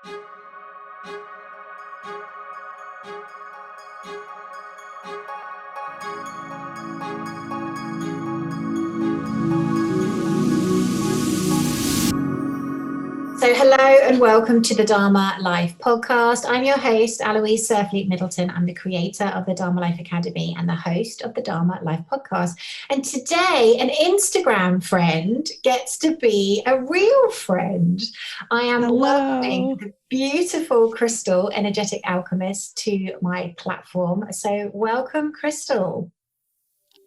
So hello and welcome to the Dharma.life podcast. I'm your host, Aloise.life Middleton. I'm the creator of the Dharma.life Academy and the host of the Dharma.life podcast. And today, an Instagram friend gets to be a real friend. I am welcoming the beautiful Crystal, energetic alchemist, to my platform. So welcome, Crystal.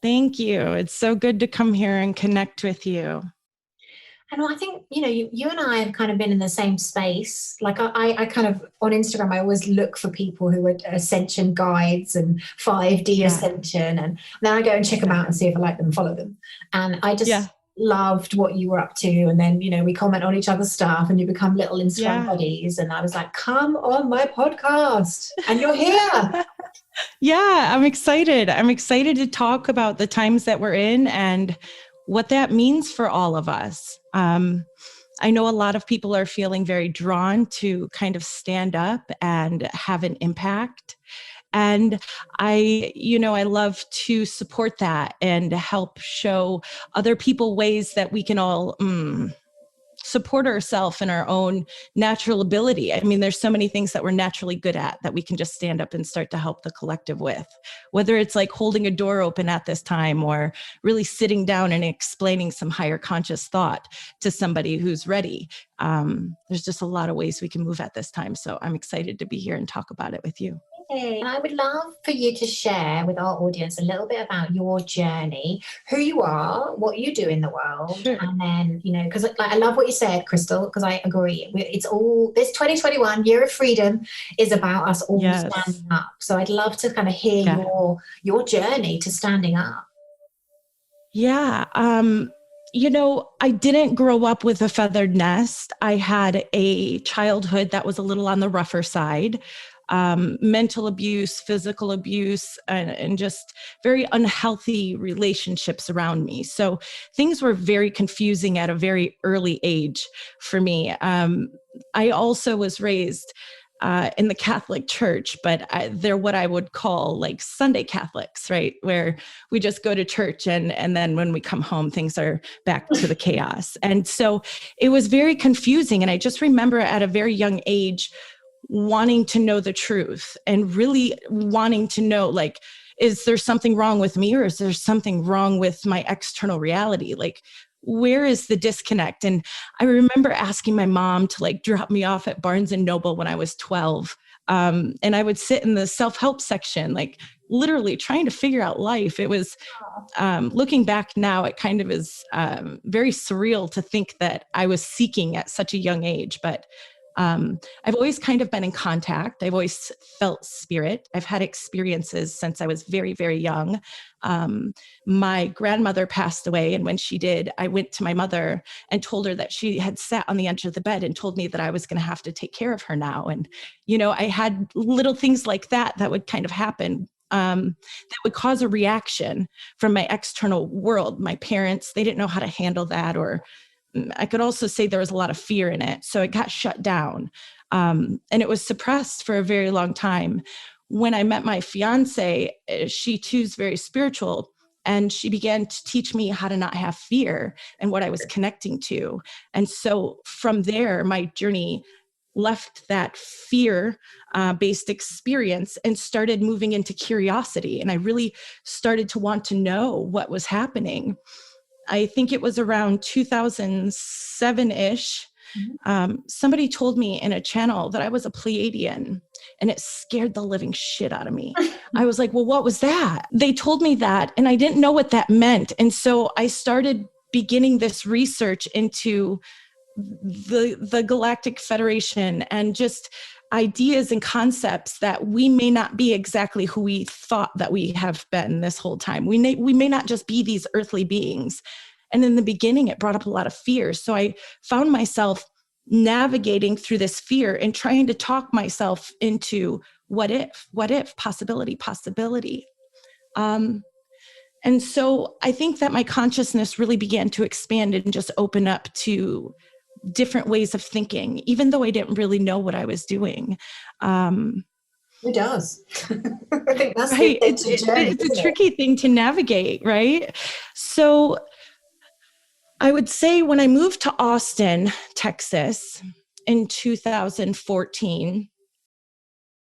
Thank you. It's so good to come here and connect with you. And I think, you and I have kind of been in the same space. Like I kind of, on Instagram, I always look for people who are ascension guides and 5D ascension. And then I go and check them out and see if I like them and follow them. And I just loved what you were up to. And then, we comment on each other's stuff and you become little Instagram buddies. And I was like, come on my podcast. And you're here. I'm excited. I'm excited to talk about the times that we're in and what that means for all of us. I know a lot of people are feeling very drawn to kind of stand up and have an impact. And I love to support that and help show other people ways that we can all support ourselves in our own natural ability. I mean, there's so many things that we're naturally good at that we can just stand up and start to help the collective with, whether it's like holding a door open at this time or really sitting down and explaining some higher conscious thought to somebody who's ready. There's just a lot of ways we can move at this time. So I'm excited to be here and talk about it with you. And I would love for you to share with our audience a little bit about your journey, who you are, what you do in the world. Sure. And then, because I love what you said, Crystal, because I agree. It's all, this 2021 year of freedom is about us all standing up. So I'd love to kind of hear your journey to standing up. I didn't grow up with a feathered nest. I had a childhood that was a little on the rougher side. Mental abuse, physical abuse, and just very unhealthy relationships around me. So things were very confusing at a very early age for me. I also was raised in the Catholic Church, but they're what I would call like Sunday Catholics, right? Where we just go to church and then when we come home, things are back to the chaos. And so it was very confusing. And I just remember at a very young age, wanting to know the truth and really wanting to know, like, is there something wrong with me or is there something wrong with my external reality? Like, where is the disconnect? And I remember asking my mom to like drop me off at Barnes and Noble when I was 12. And I would sit in the self-help section, like literally trying to figure out life. It was, looking back now, it kind of is very surreal to think that I was seeking at such a young age, but I've always kind of been in contact. I've always felt spirit. I've had experiences since I was very, very young. My grandmother passed away. And when she did, I went to my mother and told her that she had sat on the edge of the bed and told me that I was going to have to take care of her now. And, I had little things like that would kind of happen. That would cause a reaction from my external world. My parents, they didn't know how to handle that, or I could also say there was a lot of fear in it. So it got shut down. And it was suppressed for a very long time. When I met my fiance, she too's very spiritual. And she began to teach me how to not have fear and what I was connecting to. And so from there, my journey left that fear-based experience and started moving into curiosity. And I really started to want to know what was happening. I think it was around 2007-ish. Somebody told me in a channel that I was a Pleiadian, and it scared the living shit out of me. I was like, well, what was that? They told me that, and I didn't know what that meant. And so I started beginning this research into the Galactic Federation and just ideas and concepts that we may not be exactly who we thought that we have been this whole time. We may not just be these earthly beings. And in the beginning, it brought up a lot of fear. So I found myself navigating through this fear and trying to talk myself into what if, possibility. And so I think that my consciousness really began to expand and just open up to different ways of thinking, even though I didn't really know what I was doing. Who does? I think that's the Right. adventure journey, It's a isn't it? tricky thing to navigate, right? So I would say when I moved to Austin, Texas in 2014,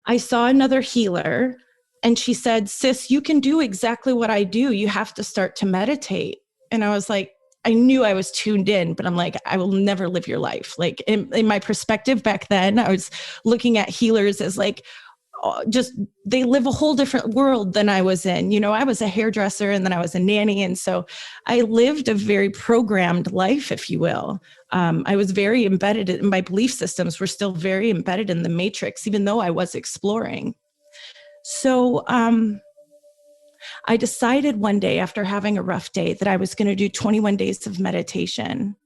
I saw another healer and she said, "Sis, you can do exactly what I do. You have to start to meditate." And I was like, I knew I was tuned in, but I'm like, I will never live your life. Like in my perspective back then, I was looking at healers as like, just they live a whole different world than I was in. You know, I was a hairdresser and then I was a nanny. And so I lived a very programmed life, if you will. I was very embedded in my belief systems were still very embedded in the matrix, even though I was exploring. So I decided one day after having a rough day that I was going to do 21 days of meditation.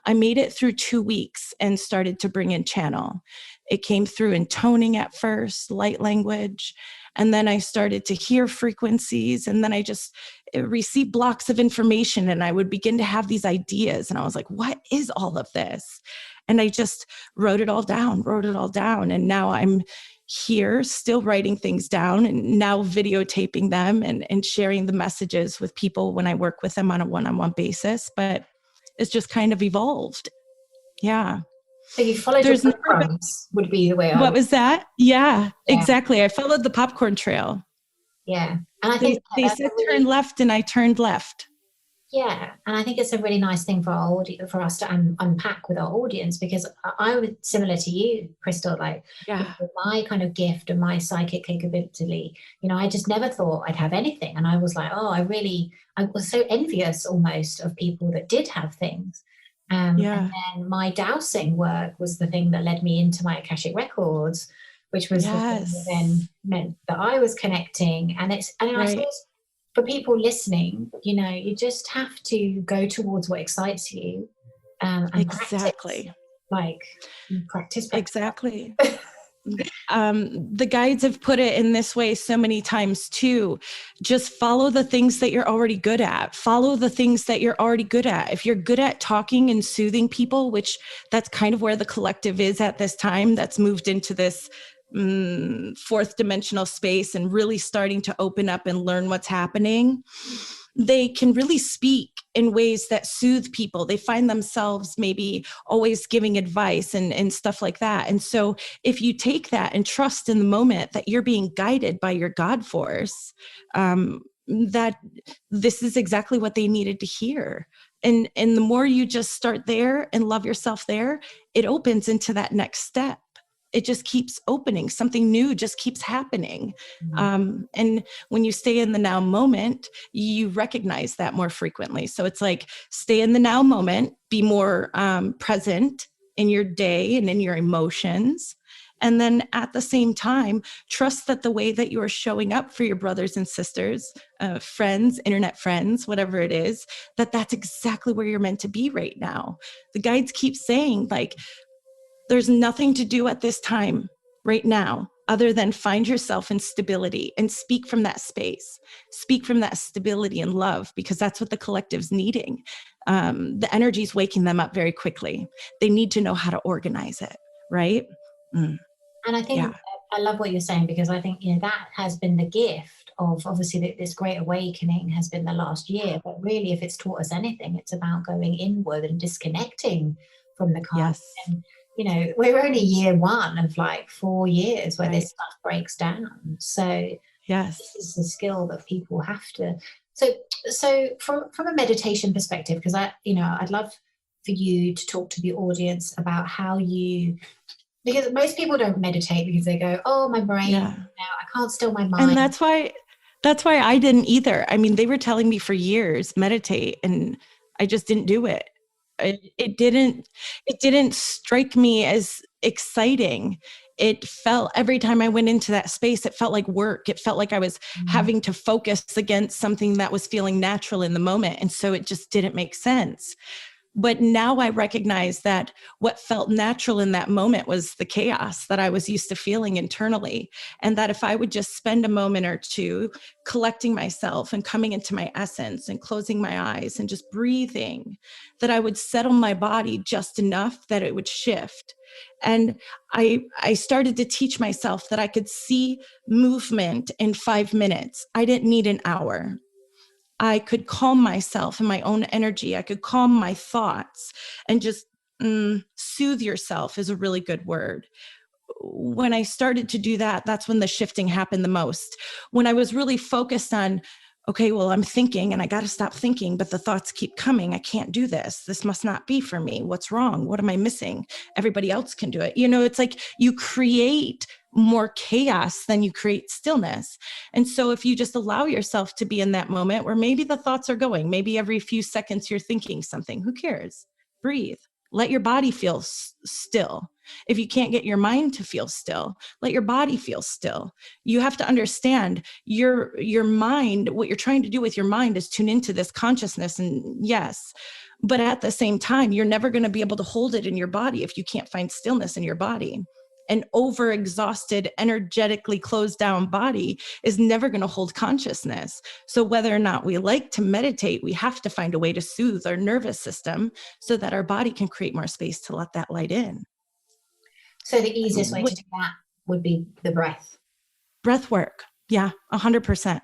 I made it through 2 weeks and started to bring in channel. It came through in toning at first, light language. And then I started to hear frequencies. And then I just received blocks of information and I would begin to have these ideas. And I was like, what is all of this? And I just wrote it all down. And now I'm here still writing things down and now videotaping them and sharing the messages with people when I work with them on a one-on-one basis. But it's just kind of evolved. Yeah. So you followed your There's never been, breadcrumbs would be the way I what would. was that? Yeah, Yeah, exactly. I followed the popcorn trail. yeah. And I They, think they that's said a turn really, left and I turned left. yeah, and I think it's a really nice thing for our for us to unpack with our audience, because I was similar to you, Crystal. Like, Yeah. with my kind of gift and my psychic capability, I just never thought I'd have anything, and I was like, oh, I was so envious almost of people that did have things. And Yeah. then my dowsing work was the thing that led me into my Akashic records, which was the thing that then Yes. meant that I was connecting. And I Right. suppose for people listening, you just have to go towards what excites you, and practice. Exactly. Like, practice, practice. Exactly. The guides have put it in this way so many times too. Just follow the things that you're already good at. Follow the things that you're already good at. If you're good at talking and soothing people, which that's kind of where the collective is at this time, that's moved into this fourth dimensional space and really starting to open up and learn what's happening. They can really speak in ways that soothe people. They find themselves maybe always giving advice and stuff like that. And so if you take that and trust in the moment that you're being guided by your God force, that this is exactly what they needed to hear. And the more you just start there and love yourself there, it opens into that next step. It just keeps opening. Something new just keeps happening. And when you stay in the now moment, you recognize that more frequently. So it's like, stay in the now moment, be more present in your day and in your emotions. And then at the same time, trust that the way that you are showing up for your brothers and sisters, friends, internet friends, whatever it is, that's exactly where you're meant to be right now. The guides keep saying, like, there's nothing to do at this time right now other than find yourself in stability and speak from that space, speak from that stability and love, because that's what the collective's needing. The energy's waking them up very quickly. They need to know how to organize it, right? And I think Yeah. I love what you're saying, because I think, that has been the gift of, obviously, this great awakening has been the last year. But really, if it's taught us anything, it's about going inward and disconnecting from the karma. Yes. And, we're only year one of like 4 years where Right. this stuff breaks down. So this Yes. is the skill that people have to. So from a meditation perspective, because I'd love for you to talk to the audience about how you, because most people don't meditate because they go, oh, my brain, Yeah. I can't still my And mind. that's why I didn't either. I mean, they were telling me for years, meditate, and I just didn't do it. It didn't strike me as exciting. It felt, every time I went into that space, it felt like work. It felt like I was having to focus against something that was feeling natural in the moment. And so it just didn't make sense. But now I recognize that what felt natural in that moment was the chaos that I was used to feeling internally. And that if I would just spend a moment or two collecting myself and coming into my essence and closing my eyes and just breathing, that I would settle my body just enough that it would shift. And I started to teach myself that I could see movement in 5 minutes. I didn't need an hour. I could calm myself in my own energy. I could calm my thoughts and just soothe yourself is a really good word. When I started to do that, that's when the shifting happened the most. When I was really focused on, okay, well, I'm thinking and I got to stop thinking, but the thoughts keep coming. I can't do this. This must not be for me. What's wrong? What am I missing? Everybody else can do it. You know, it's like you create more chaos than you create stillness. And so if you just allow yourself to be in that moment where maybe the thoughts are going, maybe every few seconds you're thinking something, who cares? Breathe. Let your body feel still. If you can't get your mind to feel still, let your body feel still. You have to understand your mind, what you're trying to do with your mind is tune into this consciousness. And yes, but at the same time, you're never going to be able to hold it in your body if you can't find stillness in your body. An overexhausted, energetically closed down body is never going to hold consciousness. So whether or not we like to meditate, we have to find a way to soothe our nervous system so that our body can create more space to let that light in. So the easiest way to do that would be the breath. Breath work. Yeah, 100%.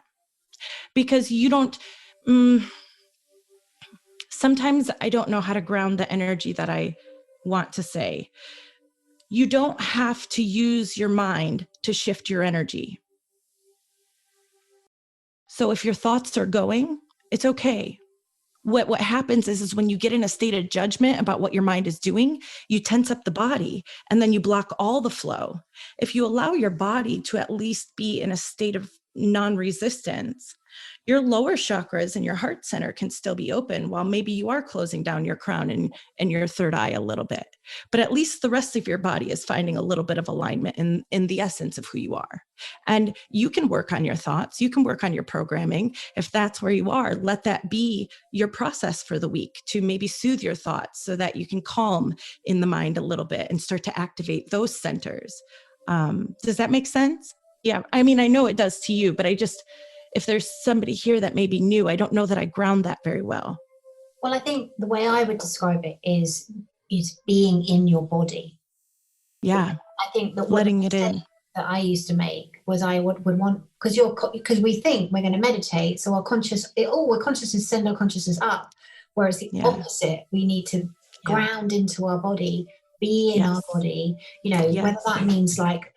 Because you don't, sometimes I don't know how to ground the energy that I want to say. You don't have to use your mind to shift your energy. So if your thoughts are going, it's okay. What happens is when you get in a state of judgment about what your mind is doing, you tense up the body and then you block all the flow. If you allow your body to at least be in a state of non-resistance, your lower chakras and your heart center can still be open while maybe you are closing down your crown and your third eye a little bit. But at least the rest of your body is finding a little bit of alignment in the essence of who you are. And you can work on your thoughts. You can work on your programming. If that's where you are, let that be your process for the week to maybe soothe your thoughts so that you can calm in the mind a little bit and start to activate those centers. Does that make sense? Yeah. I mean, I know it does to you, but if there's somebody here that may be new, I don't know that I ground that very well. Well, I think the way I would describe it is being in your body. Yeah. I think that letting it in. That I used to make was I would want, because we think we're going to meditate, so we're conscious send our consciousness up, whereas the opposite, we need to ground into our body, be in our body, whether that means like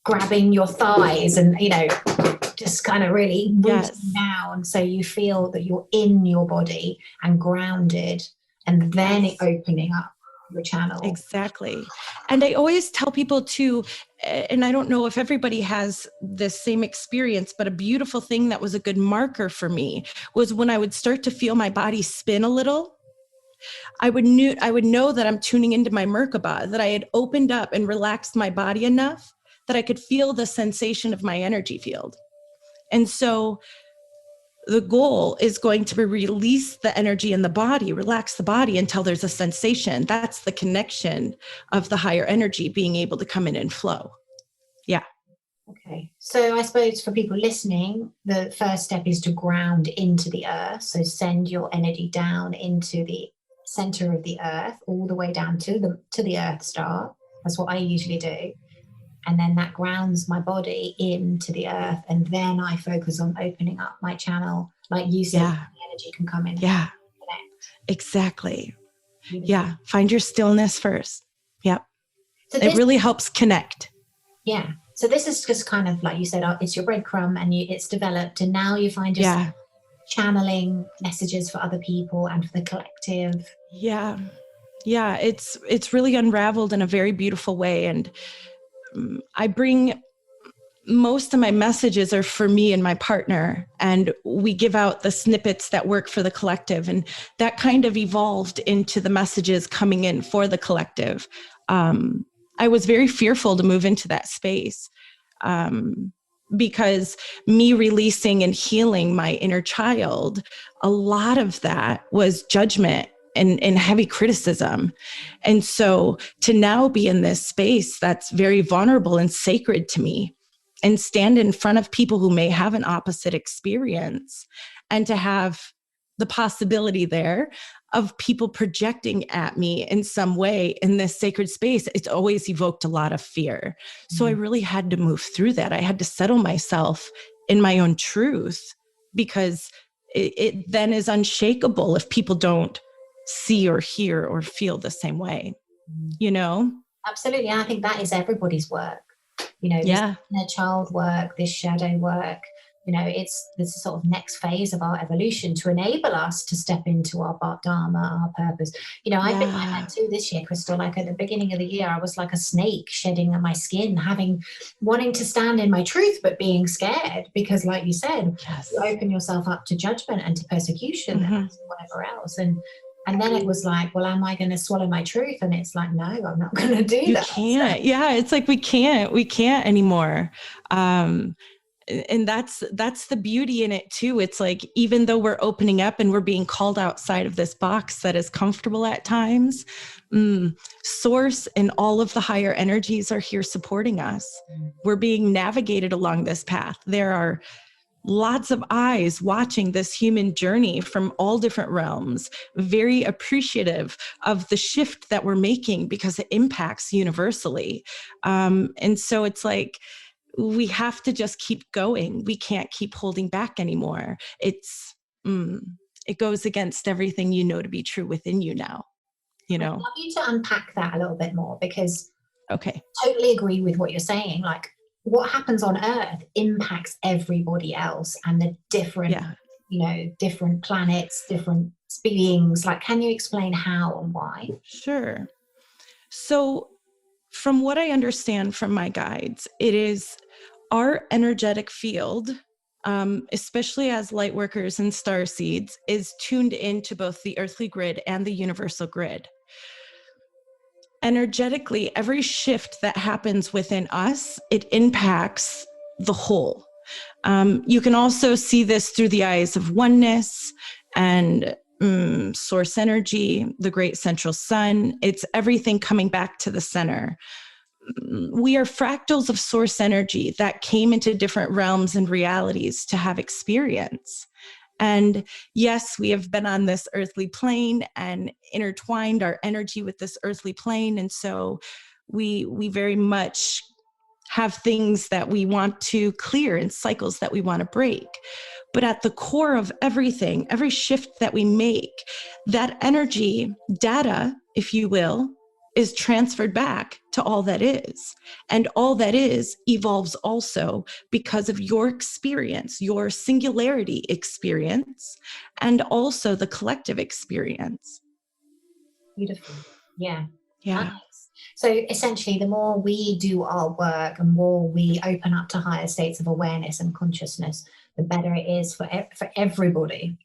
grabbing your thighs and just kind of really rooting down so you feel that you're in your body and grounded, and then opening up the channel. Exactly. And I always tell people too, and I don't know if everybody has the same experience, but a beautiful thing that was a good marker for me was when I would start to feel my body spin a little, I would know that I'm tuning into my Merkaba, that I had opened up and relaxed my body enough that I could feel the sensation of my energy field. And so the goal is going to be release the energy in the body, relax the body until there's a sensation. That's the connection of the higher energy being able to come in and flow. Yeah. Okay. So I suppose for people listening, the first step is to ground into the earth. So send your energy down into the center of the earth, all the way down to the earth star. That's what I usually do. And then that grounds my body into the earth. And then I focus on opening up my channel. Like you said, the energy can come in. Yeah, exactly. Yeah. Find your stillness first. Yep. So it really helps connect. Yeah. So this is just kind of like you said, it's your breadcrumb and it's developed. And now you find yourself channeling messages for other people and for the collective. Yeah. Yeah. It's really unraveled in a very beautiful way. And I bring most of my messages are for me and my partner, and we give out the snippets that work for the collective. And that kind of evolved into the messages coming in for the collective. I was very fearful to move into that space because me releasing and healing my inner child, a lot of that was judgment and heavy criticism. And so to now be in this space that's very vulnerable and sacred to me, and stand in front of people who may have an opposite experience, and to have the possibility there of people projecting at me in some way in this sacred space, it's always evoked a lot of fear. So I really had to move through that. I had to settle myself in my own truth, because it then is unshakable if people don't see or hear or feel the same way, you know? Absolutely. And I think that is everybody's work. You know, this inner child work, this shadow work, you know, it's this sort of next phase of our evolution to enable us to step into our Dharma, our purpose. You know, I've been like that too this year, Crystal. Like at the beginning of the year, I was like a snake shedding my skin, wanting to stand in my truth, but being scared because, like you said, you open yourself up to judgment and to persecution and whatever else. And then it was like, well, am I going to swallow my truth? And it's like, no, I'm not going to do that. You can't. Yeah, it's like we can't anymore. And that's the beauty in it too. It's like, even though we're opening up and we're being called outside of this box that is comfortable at times, source and all of the higher energies are here supporting us. We're being navigated along this path. There are lots of eyes watching this human journey from all different realms, very appreciative of the shift that we're making because it impacts universally. And so it's like, we have to just keep going. We can't keep holding back anymore. It goes against everything you know to be true within you now, you know? I'd love you to unpack that a little bit more, because I totally agree with what you're saying. Like, what happens on Earth impacts everybody else, and the different, you know, different planets, different beings. Like, can you explain how and why? Sure. So from what I understand from my guides, it is our energetic field, especially as light workers and star seeds, is tuned into both the earthly grid and the universal grid. Energetically, every shift that happens within us, it impacts the whole. You can also see this through the eyes of oneness and source energy, the great central sun. It's everything coming back to the center. We are fractals of source energy that came into different realms and realities to have experience. And yes, we have been on this earthly plane and intertwined our energy with this earthly plane. And so we very much have things that we want to clear and cycles that we want to break. But at the core of everything, every shift that we make, that energy data, if you will, is transferred back to all that is. And all that is evolves also because of your experience, your singularity experience, and also the collective experience. Beautiful. Yeah. Yeah. Nice. So essentially, the more we do our work and more we open up to higher states of awareness and consciousness, the better it is for everybody.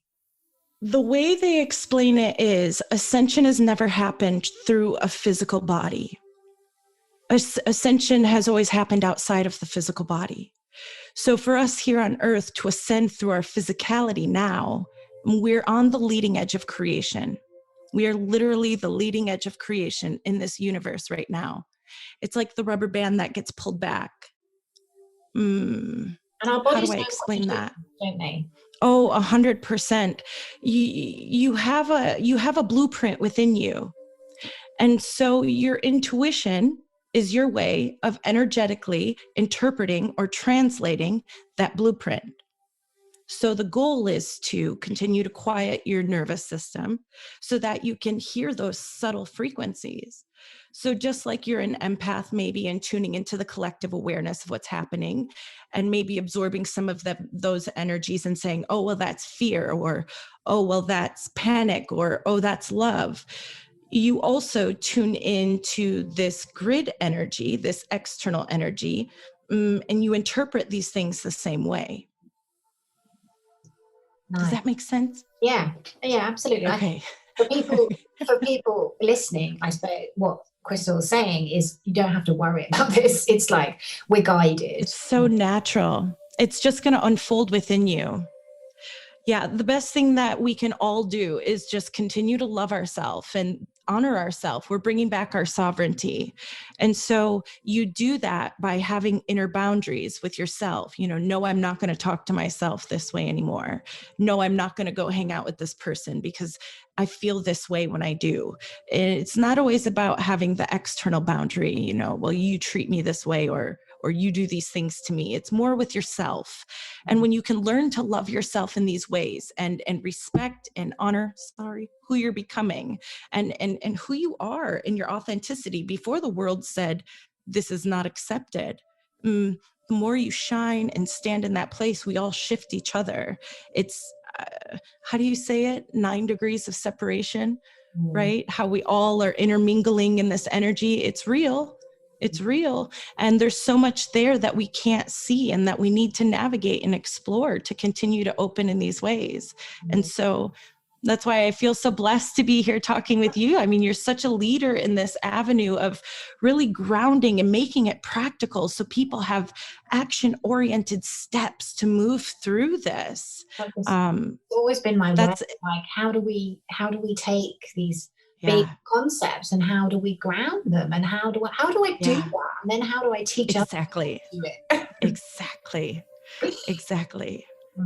The way they explain it is ascension has never happened through a physical body. Ascension has always happened outside of the physical body. So for us here on Earth to ascend through our physicality now, we're on the leading edge of creation. We are literally the leading edge of creation in this universe right now. It's like the rubber band that gets pulled back. And our bodies How do I explain that? Don't they? Oh, 100%. You have a blueprint within you. And so your intuition is your way of energetically interpreting or translating that blueprint. So the goal is to continue to quiet your nervous system so that you can hear those subtle frequencies. So just like you're an empath, maybe, and tuning into the collective awareness of what's happening and maybe absorbing some of those energies and saying, oh, well, that's fear, or, oh, well, that's panic, or, oh, that's love. You also tune into this grid energy, this external energy, and you interpret these things the same way. Nice. Does that make sense? Yeah, absolutely. Okay. For people listening, I suppose what Crystal is saying is you don't have to worry about this. It's like we're guided. It's so natural. It's just going to unfold within you. Yeah, the best thing that we can all do is just continue to love ourselves and honor ourselves. We're bringing back our sovereignty. And so you do that by having inner boundaries with yourself. No, I'm not going to talk to myself this way anymore. No, I'm not going to go hang out with this person because I feel this way when I do. It's not always about having the external boundary, well, you treat me this way or you do these things to me. It's more with yourself. And when you can learn to love yourself in these ways and respect and honor, who you're becoming and who you are in your authenticity before the world said, this is not accepted. The more you shine and stand in that place, we all shift each other. It's, how do you say it? 9 degrees of separation, right? How we all are intermingling in this energy. It's real. It's real. And there's so much there that we can't see and that we need to navigate and explore to continue to open in these ways. And so that's why I feel so blessed to be here talking with you. I mean, you're such a leader in this avenue of really grounding and making it practical so people have action-oriented steps to move through this. It's always been my work. Like, how do we take these big concepts and how do we ground them and how do I do that? And then how do I teach others how to do it? Exactly.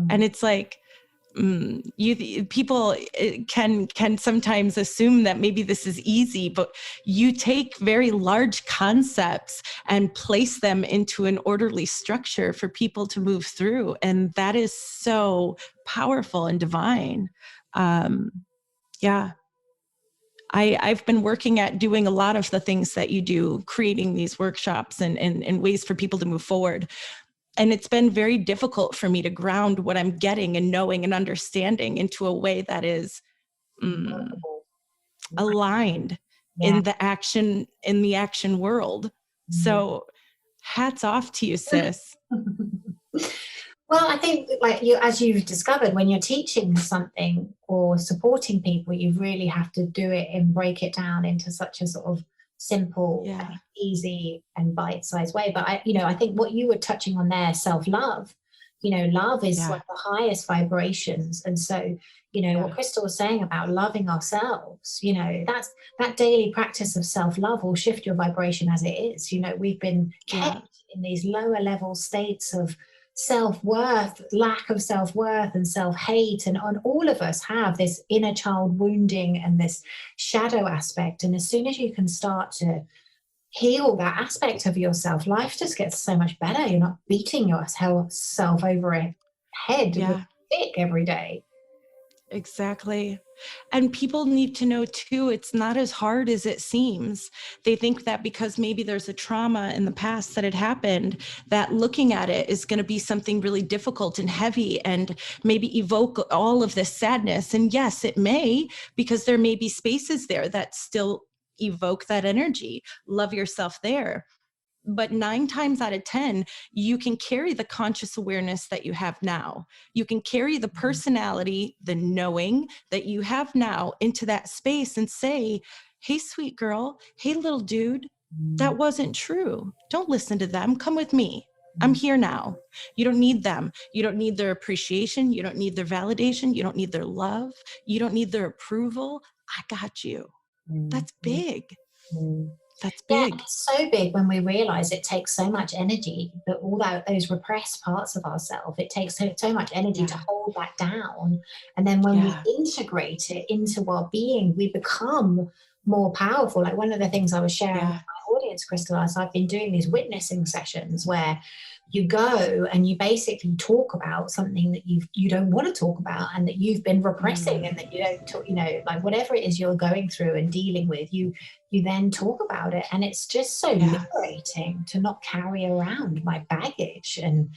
And it's like, people can sometimes assume that maybe this is easy, but you take very large concepts and place them into an orderly structure for people to move through. And that is so powerful and divine. I've been working at doing a lot of the things that you do, creating these workshops and ways for people to move forward. And it's been very difficult for me to ground what I'm getting and knowing and understanding into a way that is aligned in the action world. So hats off to you, sis. Well, I think as you've discovered, when you're teaching something or supporting people, you really have to do it and break it down into such a sort of simple, and easy and bite-sized way. But I think what you were touching on there, self-love, love is like the highest vibrations. And so, what Crystal was saying about loving ourselves, that daily practice of self-love will shift your vibration as it is. We've been kept in these lower level states of self-worth, lack of self-worth and self-hate, and all of us have this inner child wounding and this shadow aspect. And as soon as you can start to heal that aspect of yourself, life just gets so much better. You're not beating yourself over a head with a stick every day. Exactly. And people need to know too, it's not as hard as it seems. They think that because maybe there's a trauma in the past that had happened, that looking at it is going to be something really difficult and heavy and maybe evoke all of this sadness. And yes, it may, because there may be spaces there that still evoke that energy. Love yourself there. But 9 times out of 10, you can carry the conscious awareness that you have now. You can carry the personality, the knowing that you have now into that space and say, hey, sweet girl, hey, little dude, that wasn't true. Don't listen to them. Come with me. I'm here now. You don't need them. You don't need their appreciation. You don't need their validation. You don't need their love. You don't need their approval. I got you. That's big. That's big. Yeah, it's so big when we realize it takes so much energy, that all those repressed parts of ourselves, it takes so much energy to hold that down. And then when we integrate it into our being, we become more powerful. Like one of the things I was sharing with my audience, Crystal, is I've been doing these witnessing sessions where you go and you basically talk about something that you don't want to talk about and that you've been repressing and that you don't talk, like whatever it is you're going through and dealing with, you then talk about it. And it's just so liberating to not carry around my baggage and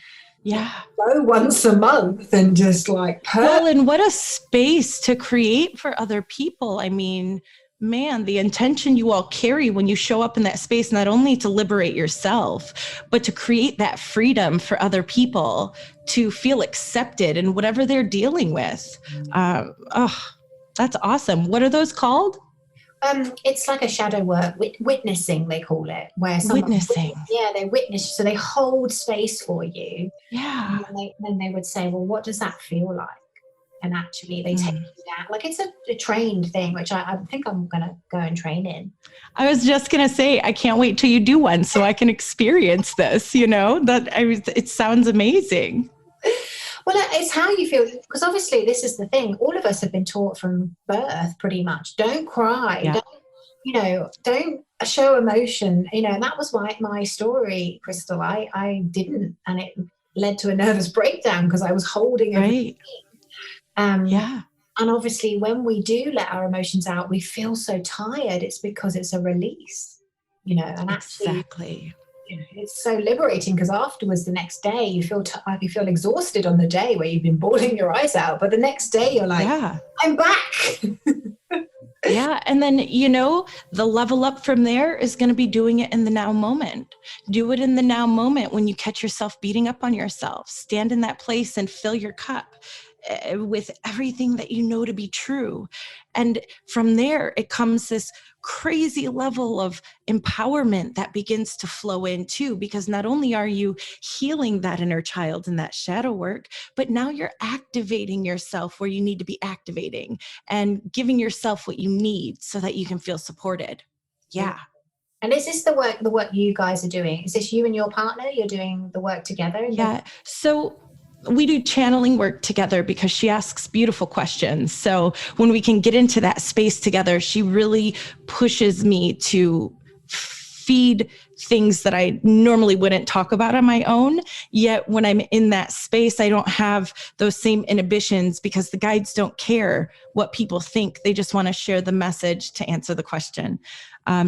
go once a month and just well, and what a space to create for other people. I mean, man, the intention you all carry when you show up in that space, not only to liberate yourself, but to create that freedom for other people to feel accepted in whatever they're dealing with. That's awesome. What are those called? It's like a shadow work, witnessing, they call it, where witnessing. They witness, so they hold space for you. Yeah. And then they would say, well, what does that feel like? and actually they take you down. Like it's a trained thing, which I think I'm going to go and train in. I was just going to say, I can't wait till you do one so I can experience this, it sounds amazing. Well, it's how you feel, because obviously this is the thing. All of us have been taught from birth pretty much. Don't cry. Yeah. Don't show emotion. And that was my story, Crystal. I didn't, and it led to a nervous breakdown because I was holding everything. Yeah. And obviously when we do let our emotions out, we feel so tired. It's because it's a release, and actually, exactly. It's so liberating, because afterwards, the next day, you feel exhausted on the day where you've been bawling your eyes out, but the next day you're like, I'm back. Yeah. And then, the level up from there is going to be doing it in the now moment. Do it in the now moment when you catch yourself beating up on yourself. Stand in that place and fill your cup with everything that you know to be true. And from there, it comes this crazy level of empowerment that begins to flow in too, because not only are you healing that inner child and that shadow work, but now you're activating yourself where you need to be activating and giving yourself what you need so that you can feel supported. Yeah. And is this the work you guys are doing? Is this you and your partner? You're doing the work together? Yeah. So we do channeling work together because she asks beautiful questions. So when we can get into that space together, she really pushes me to feed things that I normally wouldn't talk about on my own. Yet when I'm in that space, I don't have those same inhibitions because the guides don't care what people think. They just want to share the message to answer the question.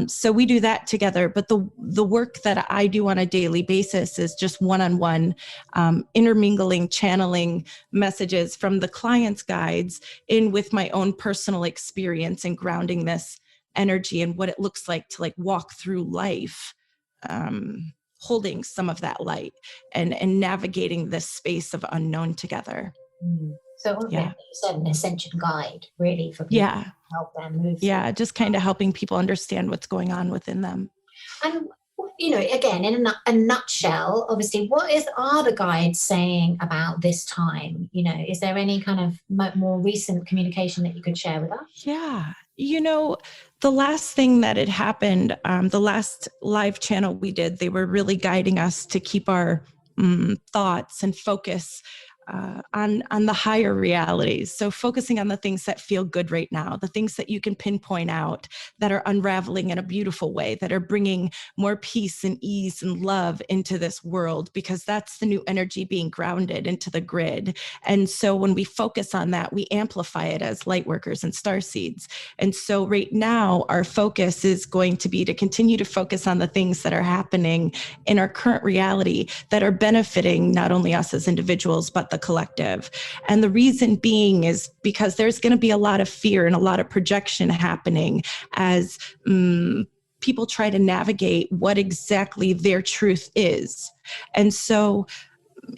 So we do that together. But the work that I do on a daily basis is just one-on-one, intermingling, channeling messages from the client's guides in with my own personal experience and grounding this energy and what it looks like to walk through life, holding some of that light and navigating this space of unknown together. So you said an ascension guide, really, for people to help them move. Yeah, just kind of helping people understand what's going on within them. And again, in a nutshell, obviously, what are the guides saying about this time? Is there any kind of more recent communication that you could share with us? Yeah. The last thing that had happened, the last live channel we did, they were really guiding us to keep our thoughts and focus on the higher realities. So focusing on the things that feel good right now, the things that you can pinpoint out that are unraveling in a beautiful way, that are bringing more peace and ease and love into this world, because that's the new energy being grounded into the grid. And so when we focus on that, we amplify it as light workers and star seeds. And so right now, our focus is going to be to continue to focus on the things that are happening in our current reality that are benefiting not only us as individuals, but the collective. And the reason being is because there's going to be a lot of fear and a lot of projection happening as people try to navigate what exactly their truth is. And so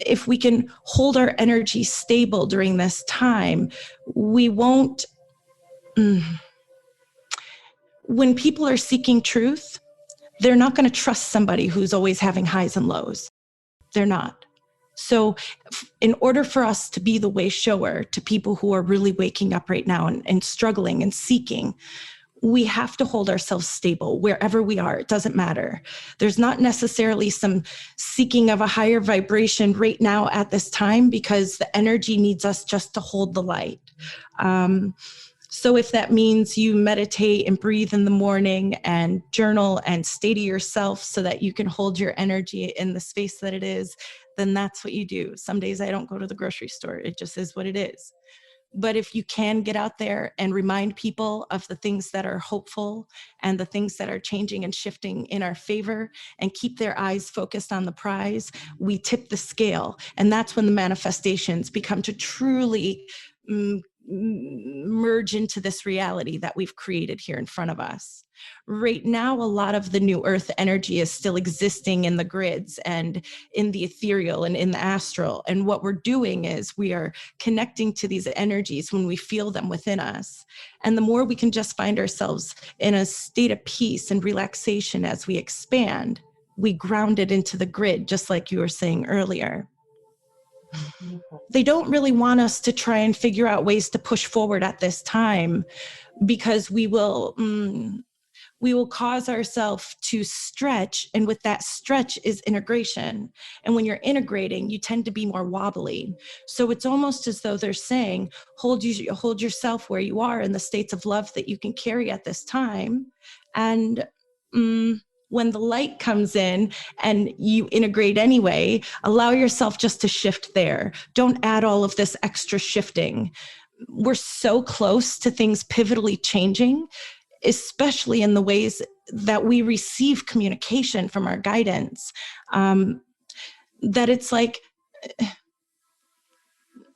if we can hold our energy stable during this time, we won't, when people are seeking truth, they're not going to trust somebody who's always having highs and lows. They're not. So in order for us to be the way shower to people who are really waking up right now and struggling and seeking, we have to hold ourselves stable wherever we are. It doesn't matter. There's not necessarily some seeking of a higher vibration right now at this time, because the energy needs us just to hold the light. So if that means you meditate and breathe in the morning and journal and stay to yourself so that you can hold your energy in the space that it is, then that's what you do. Some days I don't go to the grocery store. It just is what it is. But if you can get out there and remind people of the things that are hopeful and the things that are changing and shifting in our favor and keep their eyes focused on the prize, we tip the scale. And that's when the manifestations become to truly merge into this reality that we've created here in front of us. Right now, a lot of the new earth energy is still existing in the grids and in the ethereal and in the astral. And what we're doing is we are connecting to these energies when we feel them within us. And the more we can just find ourselves in a state of peace and relaxation as we expand, we ground it into the grid, just like you were saying earlier. They don't really want us to try and figure out ways to push forward at this time, because we will cause ourselves to stretch. And with that stretch is integration. And when you're integrating, you tend to be more wobbly. So it's almost as though they're saying, hold yourself where you are in the states of love that you can carry at this time. And when the light comes in and you integrate anyway, allow yourself just to shift there. Don't add all of this extra shifting. We're so close to things pivotally changing, especially in the ways that we receive communication from our guidance, that it's like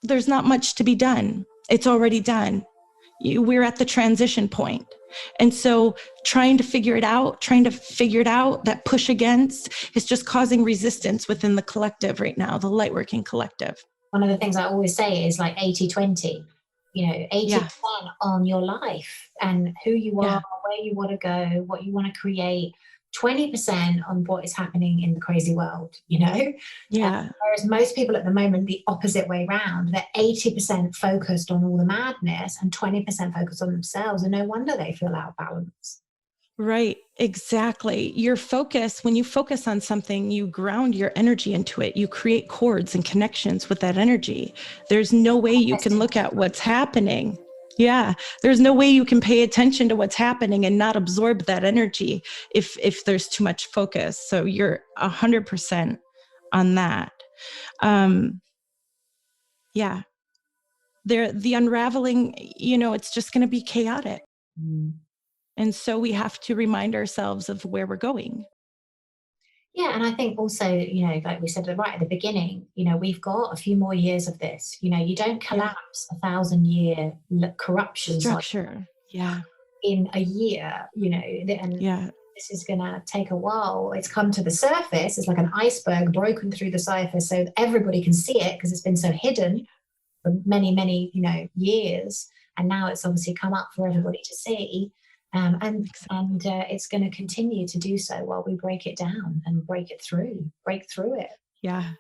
there's not much to be done. It's already done. We're at the transition point. And so trying to figure it out, that push against is just causing resistance within the collective right now, the Lightworking collective. One of the things I always say is like 80-20, 80% on your life and who you are, where you want to go, what you want to create, 20% on what is happening in the crazy world, whereas most people at the moment, the opposite way around, they're 80% focused on all the madness and 20% focused on themselves, and no wonder they feel out of balance. Right, exactly. When you focus on something, you ground your energy into it. You create cords and connections with that energy. There's no way you can look at what's happening. Yeah, there's no way you can pay attention to what's happening and not absorb that energy if there's too much focus. So you're 100% on that. The unraveling, it's just going to be chaotic. And so we have to remind ourselves of where we're going. Yeah, and I think also, like we said right at the beginning, we've got a few more years of this. You don't collapse 1,000-year corruption structure in a year, and this is going to take a while. It's come to the surface. It's like an iceberg broken through the surface so everybody can see it because it's been so hidden for many, many, years. And now it's obviously come up for everybody to see. And it's going to continue to do so while we break it down and break through it. Yeah.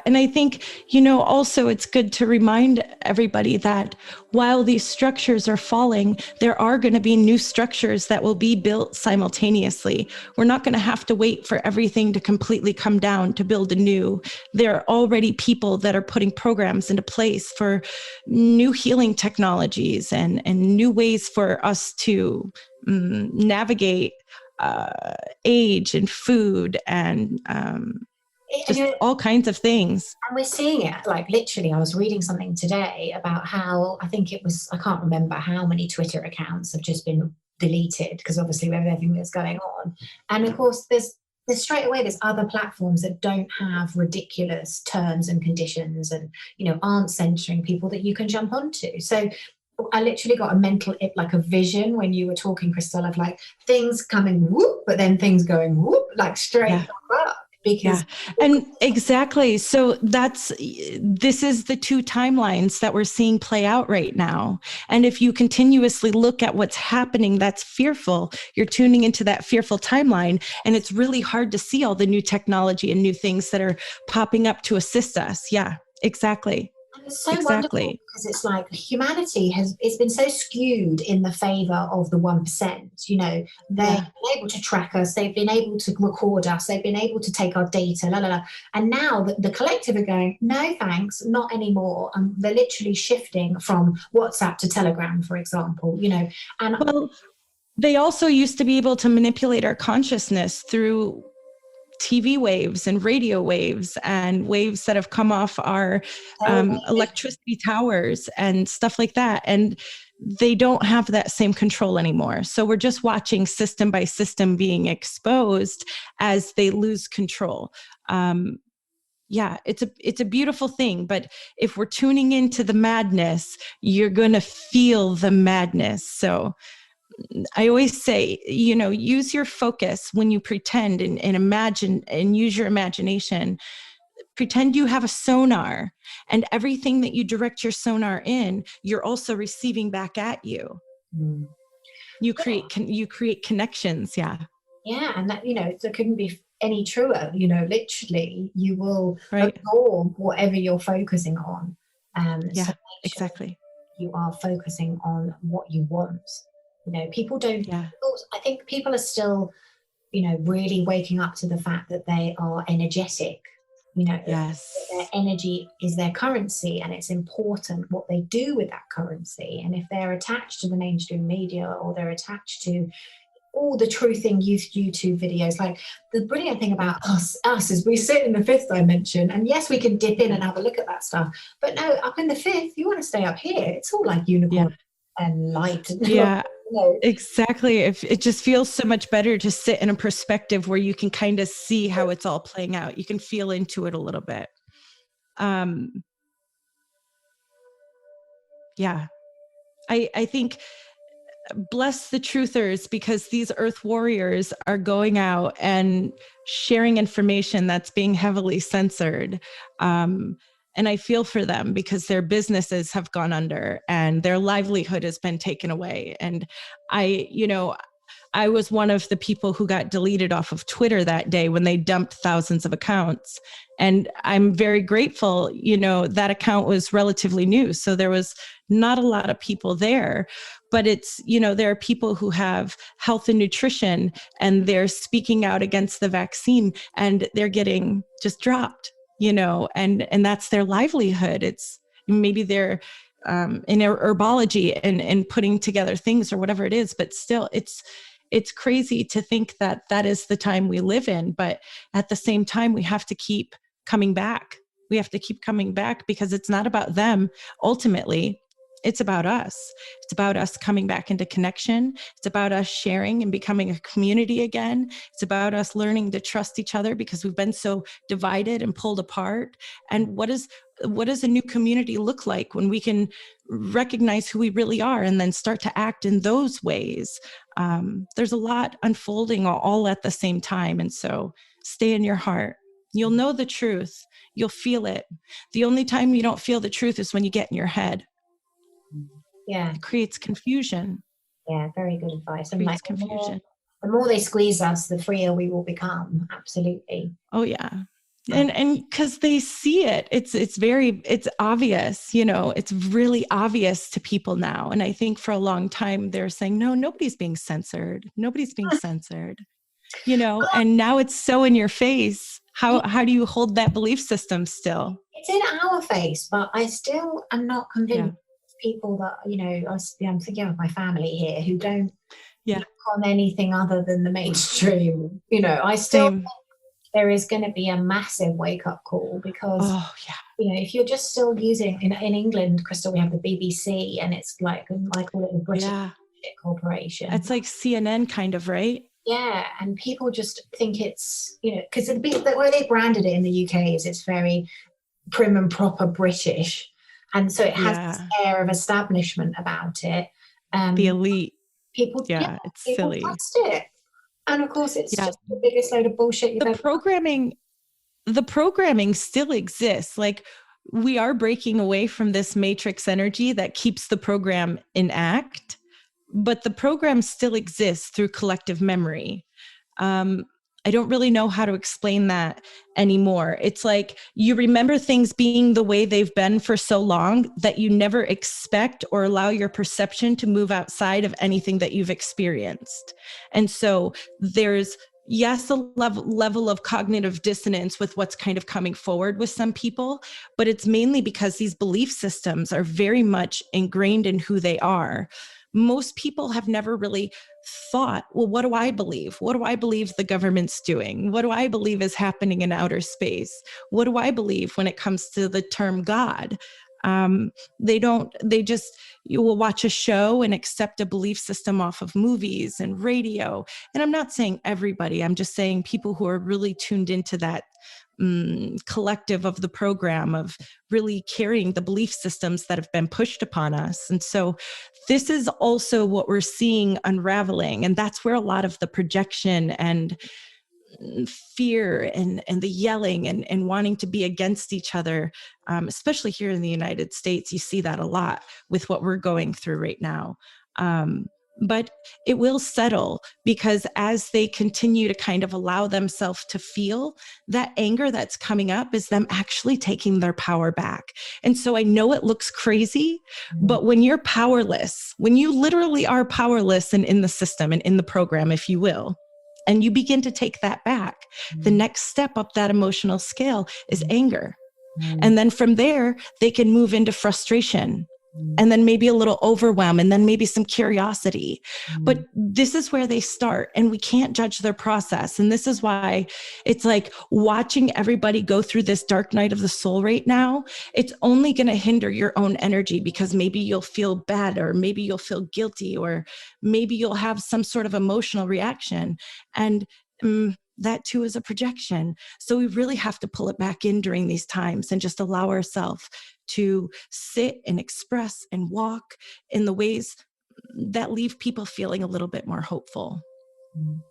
And I think, also it's good to remind everybody that while these structures are falling, there are going to be new structures that will be built simultaneously. We're not going to have to wait for everything to completely come down to build anew. There are already people that are putting programs into place for new healing technologies and new ways for us to navigate age and food and just all kinds of things. And we're seeing it, like literally, I was reading something today about how, I can't remember how many Twitter accounts have just been deleted because obviously with everything that's going on. And of course, there's straight away, there's other platforms that don't have ridiculous terms and conditions and, aren't censoring people that you can jump onto. So I literally got a vision when you were talking, Crystal, of like things coming whoop, but then things going whoop, like straight up. And exactly. So this is the two timelines that we're seeing play out right now. And if you continuously look at what's happening, that's fearful. You're tuning into that fearful timeline. And it's really hard to see all the new technology and new things that are popping up to assist us. Yeah, exactly. It's so wonderful because it's like humanity it's been so skewed in the favor of the 1%. They've been able to track us, they've been able to record us, they've been able to take our data, and now the collective are going, no thanks, not anymore. And they're literally shifting from WhatsApp to Telegram, for example. And they also used to be able to manipulate our consciousness through TV waves and radio waves and waves that have come off our electricity towers and stuff like that. And they don't have that same control anymore. So we're just watching system by system being exposed as they lose control. It's a beautiful thing. But if we're tuning into the madness, you're going to feel the madness. So I always say, use your focus when you pretend and imagine and use your imagination. Pretend you have a sonar, and everything that you direct your sonar in, you're also receiving back at you. You create connections. Yeah. Yeah. And that, there couldn't be any truer. You know, literally, you will Right. absorb whatever you're focusing on. So Yeah, make sure exactly. you are focusing on what you want. You know, people don't. Yeah. I think people are still, you know, really waking up to the fact that they are energetic. You know, their Yes. energy is their currency, and it's important what they do with that currency. And if they're attached to the mainstream media, or they're attached to all the truthing YouTube videos, like the brilliant thing Yeah. about us is we sit in the fifth dimension, and yes, we can dip in Yeah. and have a look at that stuff. But no, up in the fifth, you want to stay up here. It's all like Yeah. unicorn and light. Yeah. No. Exactly. If it just feels so much better to sit in a perspective where you can kind of see how it's all playing out. You can feel into it a little bit. Um, yeah. I think bless the truthers, because these earth warriors are going out and sharing information that's being heavily censored. And I feel for them because their businesses have gone under and their livelihood has been taken away. And I was one of the people who got deleted off of Twitter that day when they dumped thousands of accounts. And I'm very grateful, that account was relatively new. So there was not a lot of people there, but there are people who have health and nutrition and they're speaking out against the vaccine and they're getting just dropped, and that's their livelihood. It's maybe they're in herbology and putting together things or whatever it is, but still it's crazy to think that that is the time we live in. But at the same time, we have to keep coming back. We have to keep coming back because it's not about them. Ultimately, it's about us. It's about us coming back into connection. It's about us sharing and becoming a community again. It's about us learning to trust each other because we've been so divided and pulled apart. And what does a new community look like when we can recognize who we really are and then start to act in those ways? There's a lot unfolding all at the same time. And so stay in your heart. You'll know the truth. You'll feel it. The only time you don't feel the truth is when you get in your head. Yeah. It creates confusion. Yeah, very good advice. And like Creates confusion. the more they squeeze us, the freer we will become. Absolutely. Oh yeah. And because they see it, it's obvious, it's really obvious to people now. And I think for a long time they're saying, no, nobody's being censored. Nobody's being censored, and now it's so in your face. How do you hold that belief system still? It's in our face, but I still am not convinced. Yeah. People that, I'm thinking of my family here who don't Yeah. look on anything other than the mainstream. I still Same. think there is going to be a massive wake-up call because Oh yeah. if you're just still using in England, Crystal, we have the BBC, and it's like I call it the British corporation. It's like CNN kind of, right? Yeah, and people just think it's because the way they branded it in the UK is it's very prim and proper British, and so it has this air of establishment about it. The elite. People, It's people silly. trust it, and of course, it's just the biggest load of bullshit you've ever. The programming still exists. Like, we are breaking away from this matrix energy that keeps the program in act, but the program still exists through collective memory. I don't really know how to explain that anymore. It's like you remember things being the way they've been for so long that you never expect or allow your perception to move outside of anything that you've experienced. And so there's, yes, a level of cognitive dissonance with what's kind of coming forward with some people, but it's mainly because these belief systems are very much ingrained in who they are. Most people have never really thought, well, what do I believe? What do I believe the government's doing? What do I believe is happening in outer space? What do I believe when it comes to the term God? You will watch a show and accept a belief system off of movies and radio. And I'm not saying everybody, I'm just saying people who are really tuned into that collective of the program of really carrying the belief systems that have been pushed upon us. And so this is also what we're seeing unraveling. And that's where a lot of the projection and fear and the yelling and wanting to be against each other, especially here in the United States, you see that a lot with what we're going through right now. but it will settle, because as they continue to kind of allow themselves to feel that anger that's coming up is them actually taking their power back. And so I know it looks crazy, but when you're powerless, when you literally are powerless and in the system and in the program, if you will, and you begin to take that back, the next step up that emotional scale is anger. And then from there, they can move into frustration, and then maybe a little overwhelm, and then maybe some curiosity. But this is where they start, and we can't judge their process. And this is why it's like watching everybody go through this dark night of the soul right now. It's only going to hinder your own energy, because maybe you'll feel bad, or maybe you'll feel guilty, or maybe you'll have some sort of emotional reaction. And that too is a projection. So we really have to pull it back in during these times and just allow ourselves to sit and express and walk in the ways that leave people feeling a little bit more hopeful.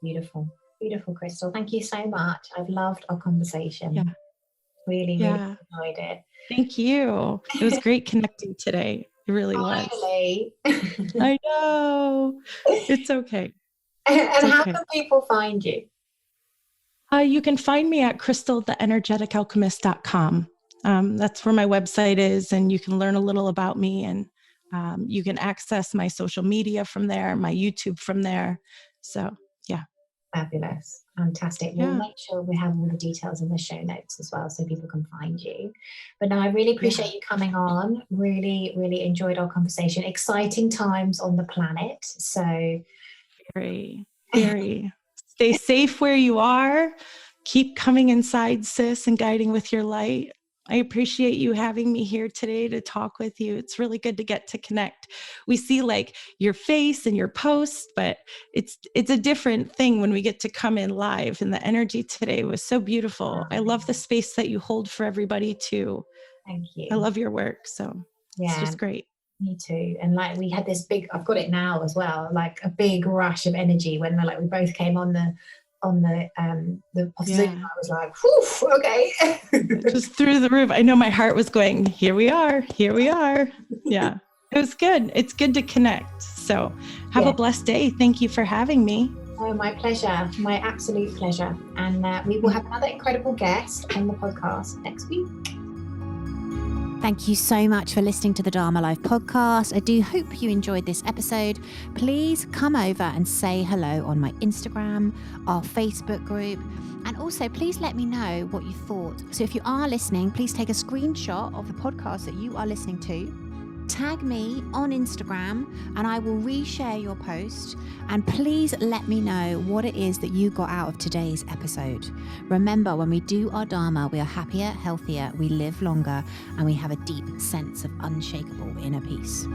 Beautiful. Beautiful, Crystal. Thank you so much. I've loved our conversation. Yeah. Really enjoyed it. Thank you. It was great connecting today. It really was. I know. It's okay. And how can people find you? You can find me at crystaltheenergeticalchemist.com. That's where my website is, and you can learn a little about me, and you can access my social media from there, my YouTube from there. So, yeah. Fabulous. Fantastic. We'll make sure we have all the details in the show notes as well, so people can find you. But no, I really appreciate you coming on. Really, really enjoyed our conversation. Exciting times on the planet. So very, very. Stay safe where you are. Keep coming inside, sis, and guiding with your light. I appreciate you having me here today to talk with you. It's really good to get to connect. We see like your face and your post, but it's a different thing when we get to come in live. And the energy today was so beautiful. I love the space that you hold for everybody too. Thank you. I love your work. So it's just great. Me too. And like we had this big, I've got it now as well, like a big rush of energy when like we both came on the Zoom. I was like, whew, okay. Just through the roof. I know my heart was going, here we are. Yeah. It was good. It's good to connect. So have a blessed day. Thank you for having me. Oh, my pleasure. My absolute pleasure. And we will have another incredible guest on the podcast next week. Thank you so much for listening to the Dharma Life podcast. I do hope you enjoyed this episode. Please come over and say hello on my Instagram, our Facebook group, and also please let me know what you thought. So if you are listening, please take a screenshot of the podcast that you are listening to. Tag me on Instagram and I will reshare your post, and please let me know what it is that you got out of today's episode. Remember, when we do our Dharma, we are happier, healthier, we live longer, and we have a deep sense of unshakable inner peace.